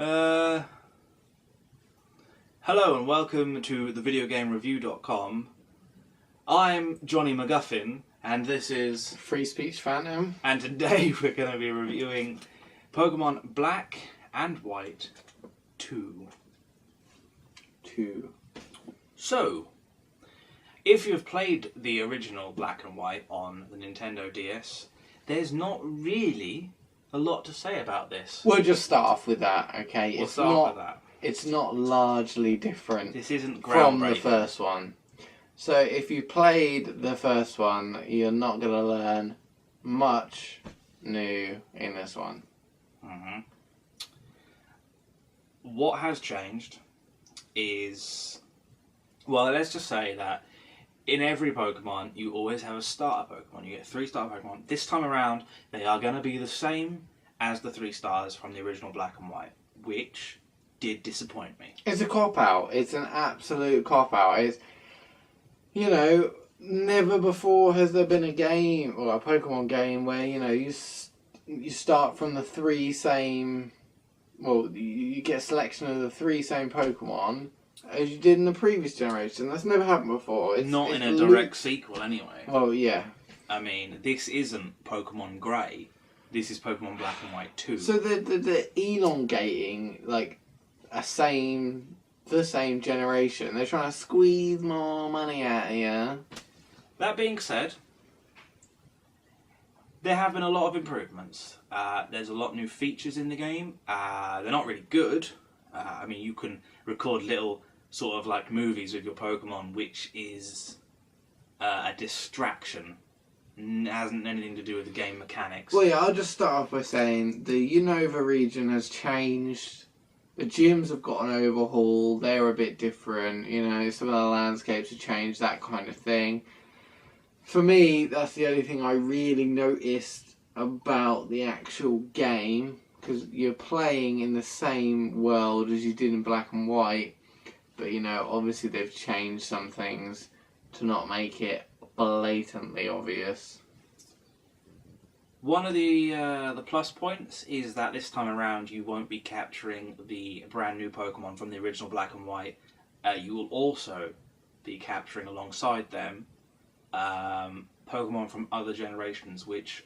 Hello and welcome to thevideogamereview.com. I'm Johnny McGuffin and this is Free Speech Phantom. And today we're going to be reviewing Pokemon Black and White 2. So, if you've played the original Black and White on the Nintendo DS, there's not really a lot to say about this. We'll just start off with that, okay? We'll start off with that. It's not largely different This isn't from the groundbreaking. first one. So if you played the first one, you're not going to learn much new in this one. Mm-hmm. What has changed is, well, let's just say that in every Pokemon, you always have a starter Pokemon. You get 3 starter Pokemon. This time around, they are going to be the same as the 3 stars from the original Black and White, which did disappoint me. It's a cop-out. It's an absolute cop-out. It's, you know, never before has there been a game, or a Pokemon game, where, you know, you start from the 3 same, well, you get a selection of the 3 same Pokemon as you did in the previous generation. That's never happened before. Not in a direct sequel, anyway. Well, yeah. I mean, this isn't Pokemon Grey. This is Pokemon Black and White 2. So the elongating, like, the same generation. They're trying to squeeze more money out of you. That being said, there have been a lot of improvements. There's a lot of new features in the game. They're not really good. I mean, you can record little sort of like movies with your Pokemon, which is a distraction. Hasn't anything to do with the game mechanics. Well, yeah, I'll just start off by saying the Unova region has changed. The gyms have got an overhaul. They're a bit different. You know, some of the landscapes have changed, that kind of thing. For me, that's the only thing I really noticed about the actual game, because you're playing in the same world as you did in Black and White, but, you know, obviously they've changed some things to not make it blatantly obvious. One of the plus points is that this time around you won't be capturing the brand new Pokemon from the original Black and White. You will also be capturing alongside them Pokemon from other generations, which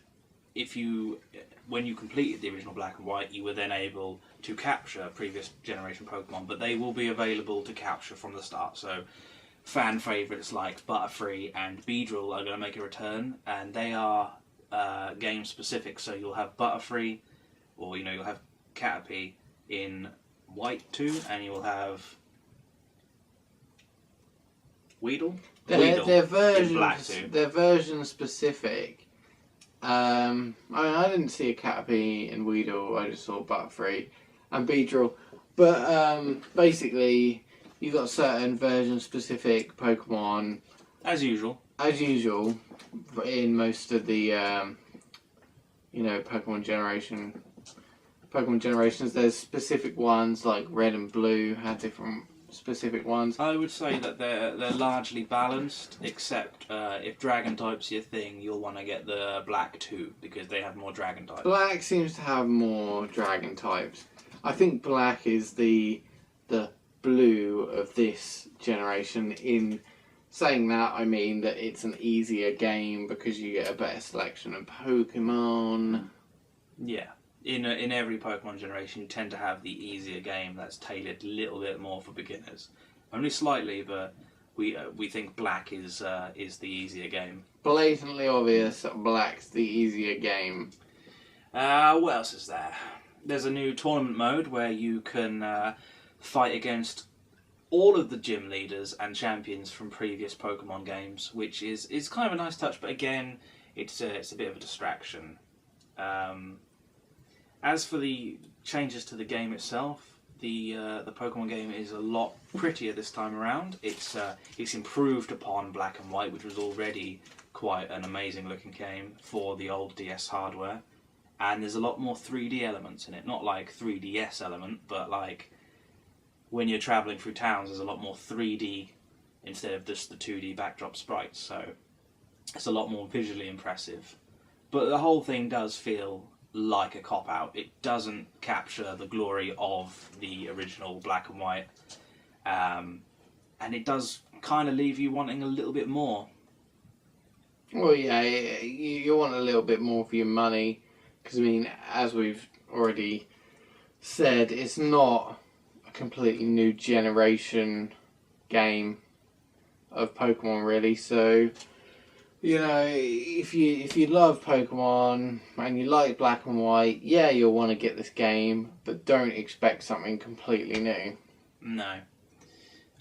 when you completed the original Black and White, you were then able to capture previous generation Pokemon, but they will be available to capture from the start. So fan favourites like Butterfree and Beedrill are going to make a return, and they are game specific. So you'll have Butterfree, or you'll have Caterpie in White 2, and you'll have Weedle. They're version, in Black 2. They're version specific. I mean, I didn't see a Caterpie in Weedle. I just saw Butterfree and Beedrill. But basically, you've got certain version-specific Pokemon. As usual, in most of the, Pokemon generations, there's specific ones, like Red and Blue had different specific ones. I would say that they're largely balanced, except if Dragon type's your thing, you'll want to get the Black 2, because they have more Dragon types. Black seems to have more Dragon types. I think Black is the Blue of this generation. In saying that, I mean that it's an easier game because you get a better selection of Pokemon. Yeah. In every Pokemon generation, you tend to have the easier game that's tailored a little bit more for beginners. Only slightly, but we think Black is the easier game. Blatantly obvious, Black's the easier game. What else is there? There's a new tournament mode where you can fight against all of the gym leaders and champions from previous Pokemon games, which is kind of a nice touch, but again, it's a bit of a distraction. As for the changes to the game itself, the Pokemon game is a lot prettier this time around. It's improved upon Black and White, which was already quite an amazing looking game for the old DS hardware. And there's a lot more 3D elements in it. Not like 3DS element, but like when you're travelling through towns, there's a lot more 3D instead of just the 2D backdrop sprites. So it's a lot more visually impressive. But the whole thing does feel like a cop-out. It doesn't capture the glory of the original black and white. And it does kind of leave you wanting a little bit more. Well, yeah, you want a little bit more for your money. Because, I mean, as we've already said, it's not a completely new generation game of Pokemon, really. So, you know, if you love Pokemon and you like black and white, yeah, you'll want to get this game, but don't expect something completely new. No.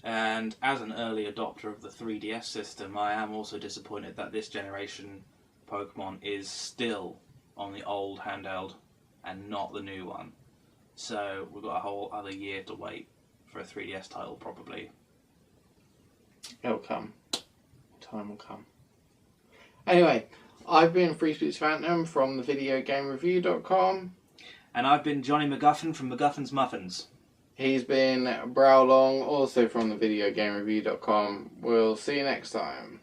And as an early adopter of the 3DS system, I am also disappointed that this generation Pokemon is still on the old handheld and not the new one. So we've got a whole other year to wait for a 3DS title, probably. It'll come. Time will come. Anyway, I've been Free Speech Phantom from thevideogamereview.com. And I've been Johnny McGuffin from McGuffin's Muffins. He's been Browlong, also from thevideogamereview.com. We'll see you next time.